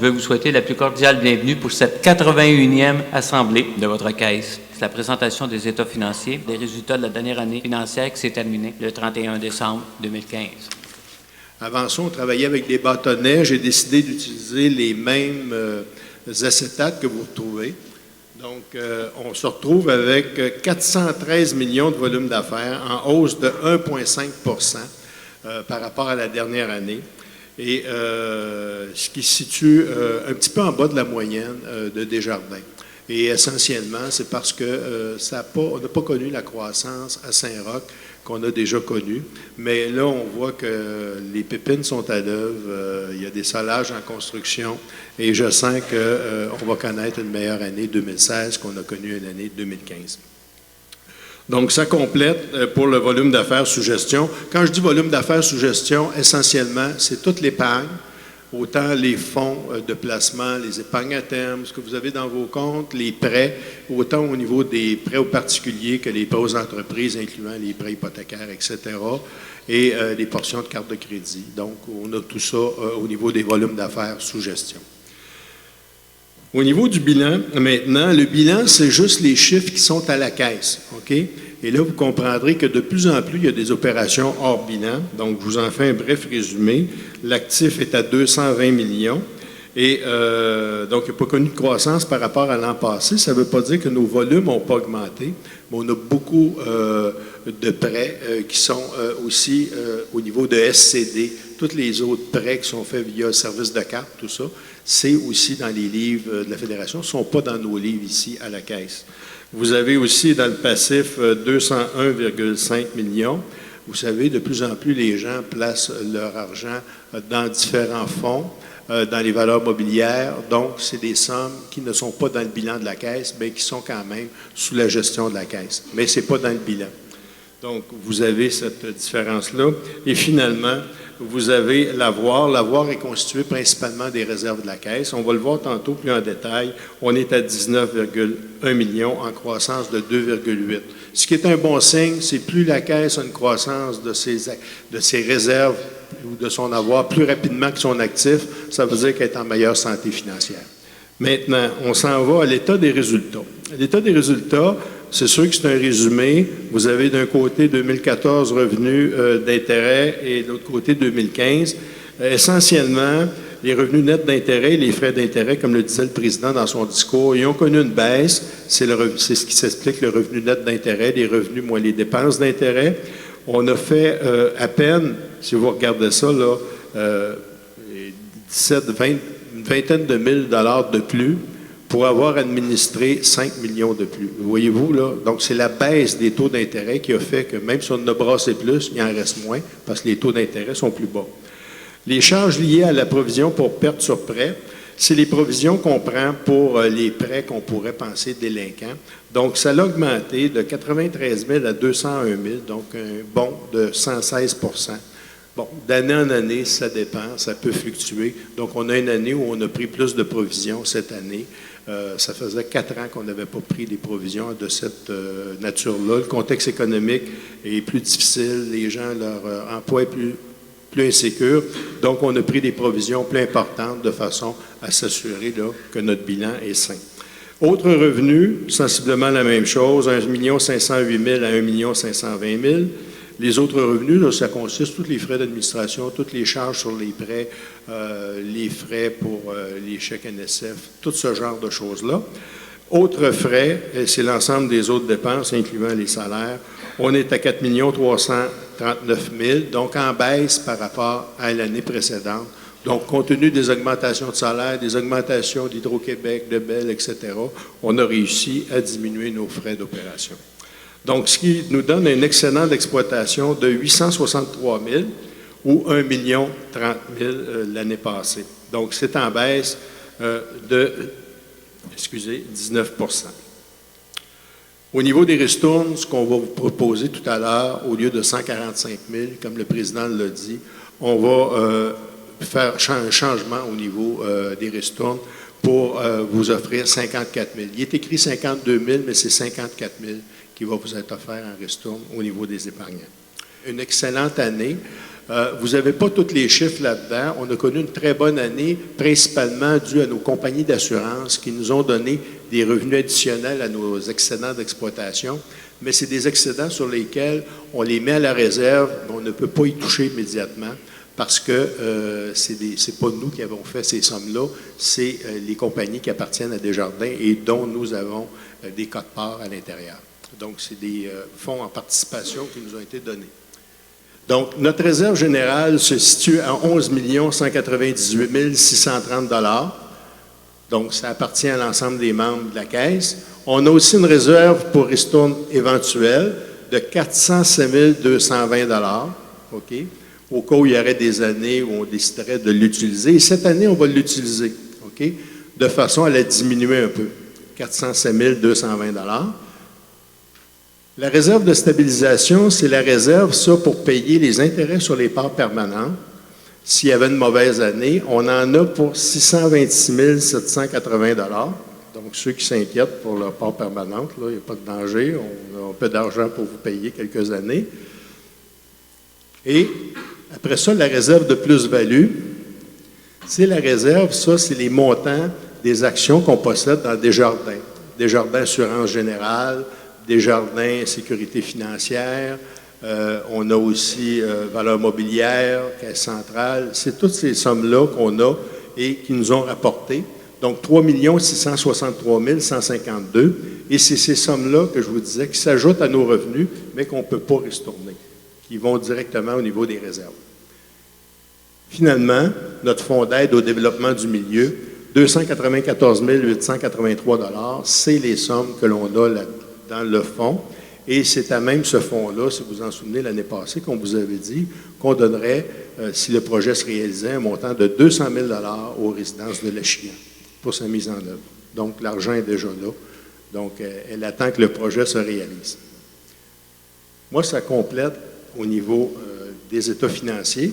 veux vous souhaiter la plus cordiale bienvenue pour cette 81e assemblée de votre caisse. C'est la présentation des états financiers, des résultats de la dernière année financière qui s'est terminée le 31 décembre 2015. Avant ça, on travaillait avec des bâtonnets. J'ai décidé d'utiliser les mêmes acétates que vous retrouvez. Donc, on se retrouve avec 413 millions de volume d'affaires en hausse de 1,5 par rapport à la dernière année. Et ce qui se situe un petit peu en bas de la moyenne de Desjardins. Et essentiellement, c'est parce que on n'a pas connu la croissance à Saint-Roch qu'on a déjà connue. Mais là, on voit que les pépines sont à l'œuvre, il y a des solages en construction et je sens qu'on va connaître une meilleure année 2016 qu'on a connue une année 2015. Donc, ça complète pour le volume d'affaires sous gestion. Quand je dis volume d'affaires sous gestion, essentiellement, c'est toute l'épargne, autant les fonds de placement, les épargnes à terme, ce que vous avez dans vos comptes, les prêts, autant au niveau des prêts aux particuliers que les prêts aux entreprises, incluant les prêts hypothécaires, etc., et les portions de carte de crédit. Donc, on a tout ça au niveau des volumes d'affaires sous gestion. Au niveau du bilan, maintenant, le bilan, c'est juste les chiffres qui sont à la caisse, OK? Et là, vous comprendrez que de plus en plus, il y a des opérations hors bilan. Donc, je vous en fais un bref résumé. L'actif est à 220 millions. Et donc, il n'y a pas connu de croissance par rapport à l'an passé. Ça ne veut pas dire que nos volumes n'ont pas augmenté, mais on a beaucoup de prêts qui sont aussi au niveau de SCD. Tous les autres prêts qui sont faits via service de carte, tout ça, c'est aussi dans les livres de la Fédération, ne sont pas dans nos livres ici à la Caisse. Vous avez aussi dans le passif 201,5 millions. Vous savez, de plus en plus, les gens placent leur argent dans différents fonds, dans les valeurs mobilières. Donc, c'est des sommes qui ne sont pas dans le bilan de la Caisse, mais qui sont quand même sous la gestion de la Caisse. Mais ce n'est pas dans le bilan. Donc, vous avez cette différence-là. Et finalement, vous avez l'avoir. L'avoir est constitué principalement des réserves de la Caisse. On va le voir tantôt plus en détail. On est à 19,1 millions en croissance de 2,8. Ce qui est un bon signe, c'est plus la Caisse a une croissance de ses réserves ou de son avoir plus rapidement que son actif, ça veut dire qu'elle est en meilleure santé financière. Maintenant, on s'en va à l'état des résultats. L'état des résultats, c'est sûr que c'est un résumé. Vous avez d'un côté 2014 revenus d'intérêt et de l'autre côté 2015. Essentiellement, les revenus nets d'intérêt et les frais d'intérêt, comme le disait le président dans son discours, ils ont connu une baisse. C'est ce qui s'explique le revenu net d'intérêt, les revenus moins les dépenses d'intérêt. On a fait à peine, si vous regardez ça, là, 17, 20, une vingtaine de mille dollars de plus pour avoir administré 5 millions de plus. Voyez-vous, là? Donc, c'est la baisse des taux d'intérêt qui a fait que même si on en a brassé plus, il en reste moins parce que les taux d'intérêt sont plus bas. Les charges liées à la provision pour perte sur prêt, c'est les provisions qu'on prend pour les prêts qu'on pourrait penser délinquants. Donc, ça a augmenté de 93 000 à 201 000, donc un bond de 116 %. Bon, d'année en année, ça dépend, ça peut fluctuer. Donc, on a une année où on a pris plus de provisions cette année. Ça faisait 4 ans qu'on n'avait pas pris des provisions de cette nature-là. Le contexte économique est plus difficile, les gens, leur emploi est plus insécure. Donc, on a pris des provisions plus importantes de façon à s'assurer là, que notre bilan est sain. Autres revenus, sensiblement la même chose, 1 508 000 à 1 520 000. Les autres revenus, là, ça consiste tous les frais d'administration, toutes les charges sur les prêts, les frais pour les chèques NSF, tout ce genre de choses-là. Autres frais, c'est l'ensemble des autres dépenses, incluant les salaires. On est à 4 339 000, donc en baisse par rapport à l'année précédente. Donc, compte tenu des augmentations de salaire, des augmentations d'Hydro-Québec, de Bell, etc., on a réussi à diminuer nos frais d'opération. Donc, ce qui nous donne un excédent d'exploitation de 863 000 ou 1 030 000 l'année passée. Donc, c'est en baisse de 19 %. Au niveau des ristournes, ce qu'on va vous proposer tout à l'heure, au lieu de 145 000, comme le président l'a dit, on va faire un changement au niveau des ristournes pour vous offrir 54 000. Il est écrit 52 000, mais c'est 54 000 qui va vous être offert en ristourne au niveau des épargnants. Une excellente année. Vous n'avez pas tous les chiffres là-dedans. On a connu une très bonne année, principalement due à nos compagnies d'assurance qui nous ont donné des revenus additionnels à nos excédents d'exploitation. Mais c'est des excédents sur lesquels on les met à la réserve, mais on ne peut pas y toucher immédiatement parce que c'est pas nous qui avons fait ces sommes-là, c'est les compagnies qui appartiennent à Desjardins et dont nous avons des quotes-parts à l'intérieur. Donc, c'est des fonds en participation qui nous ont été donnés. Donc, notre réserve générale se situe à 11 198 630 $. Donc, ça appartient à l'ensemble des membres de la Caisse. On a aussi une réserve pour ristourne éventuelle de 407 220 $, OK, au cas où il y aurait des années où on déciderait de l'utiliser. Et cette année, on va l'utiliser, OK, de façon à la diminuer un peu, 407 220 $. La réserve de stabilisation, c'est la réserve, ça, pour payer les intérêts sur les parts permanentes. S'il y avait une mauvaise année, on en a pour 626 780 $. Donc, ceux qui s'inquiètent pour leur part permanente, là, il n'y a pas de danger. On a un peu d'argent pour vous payer quelques années. Et après ça, la réserve de plus-value, c'est la réserve, ça, c'est les montants des actions qu'on possède dans Desjardins. Desjardins Assurance Générale, Desjardins Sécurité financière, on a aussi Valeurs mobilières, Caisse centrale. C'est toutes ces sommes-là qu'on a et qui nous ont rapporté. Donc, 3 663 152. Et c'est ces sommes-là que je vous disais qui s'ajoutent à nos revenus, mais qu'on ne peut pas ristourner, qui vont directement au niveau des réserves. Finalement, notre fonds d'aide au développement du milieu, 294 883 $, c'est les sommes que l'on a là dans le fonds. Et c'est à même ce fonds-là, si vous vous en souvenez, l'année passée, qu'on vous avait dit qu'on donnerait, si le projet se réalisait, un montant de 200 000 $ aux résidences de l'Achigan pour sa mise en œuvre. Donc, l'argent est déjà là. Donc, elle attend que le projet se réalise. Moi, ça complète au niveau des états financiers.